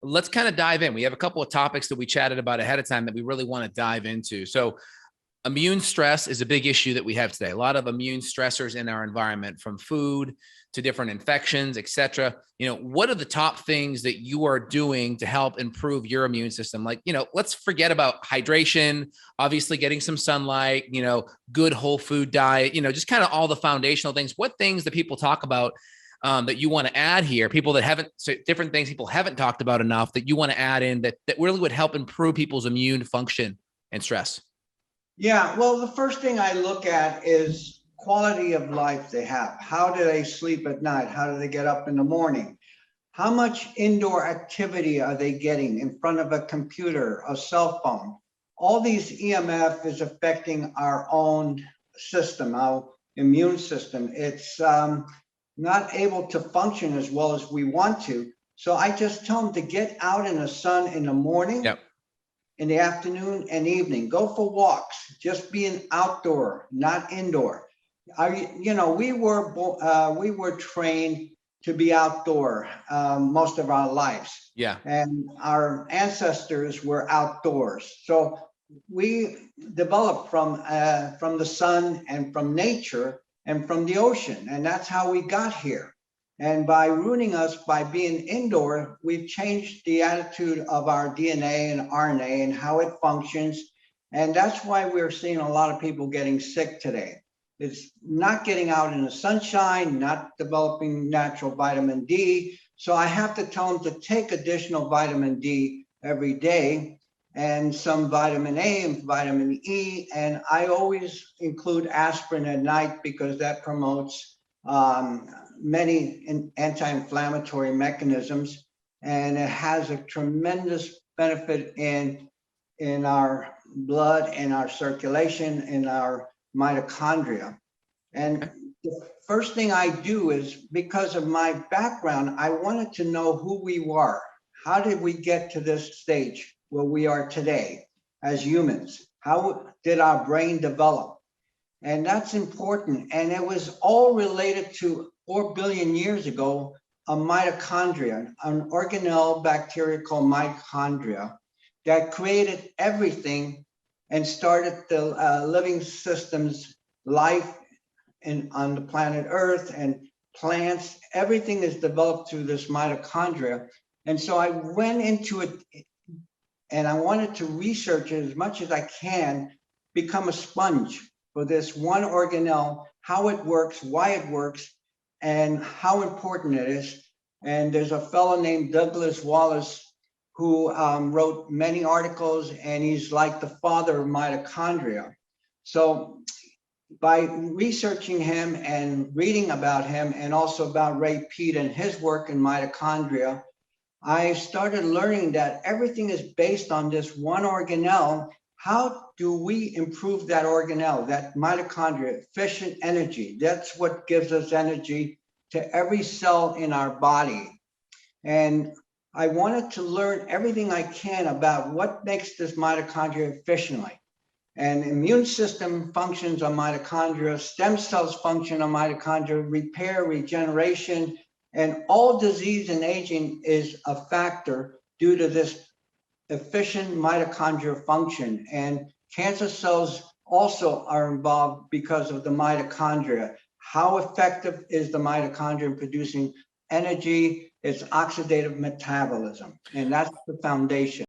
let's kind of dive in. We have a couple of topics that we chatted about ahead of time that we really want to dive into. So immune stress is a big issue that we have today. A lot of immune stressors in our environment, from food to different infections, et cetera. What are the top things that you are doing to help improve your immune system? Like, let's forget about hydration, obviously getting some sunlight, good whole food diet, just kind of all the foundational things. What things that people talk about that you want to add here, people that haven't, so different things people haven't talked about enough that you want to add in that really would help improve people's immune function and stress? Yeah, well, the first thing I look at is quality of life they have. How do they sleep at night? How do they get up in the morning? How much indoor activity are they getting in front of a computer, a cell phone? All these EMF is affecting our own system, our immune system. It's not able to function as well as we want to. So I just tell them to get out in the sun in the morning. Yep. In the afternoon and evening, go for walks, just being outdoor, not indoor. We were trained to be outdoor most of our lives. Yeah. And our ancestors were outdoors. So we developed from the sun and from nature and from the ocean. And that's how we got here. And by ruining us by being indoor, we've changed the attitude of our DNA and RNA and how it functions. And that's why we're seeing a lot of people getting sick today. It's not getting out in the sunshine, not developing natural vitamin D. So I have to tell them to take additional vitamin D every day and some vitamin A and vitamin E. And I always include aspirin at night because that promotes many anti-inflammatory mechanisms, and it has a tremendous benefit in our blood, in our circulation, in our mitochondria. And the first thing I do is, because of my background, I wanted to know who we were. How did we get to this stage where we are today as humans? How did our brain develop? And that's important. And it was all related to 4 billion years ago, a mitochondria, an organelle bacteria called mitochondria that created everything and started the living systems, life on the planet Earth and plants. Everything is developed through this mitochondria. And so I went into it and I wanted to research it as much as I can, become a sponge for this one organelle, how it works, why it works, and how important it is. And there's a fellow named Douglas Wallace who wrote many articles, and he's like the father of mitochondria. So by researching him and reading about him, and also about Ray Peat and his work in mitochondria, I started learning that everything is based on this one organelle. How do we improve that organelle, that mitochondria, efficient energy? That's what gives us energy to every cell in our body. And I wanted to learn everything I can about what makes this mitochondria efficiently. And immune system functions on mitochondria, stem cells function on mitochondria, repair, regeneration, and all disease and aging is a factor due to this efficient mitochondrial function. And cancer cells also are involved because of the mitochondria. How effective is the mitochondria in producing energy? It's oxidative metabolism, and that's the foundation.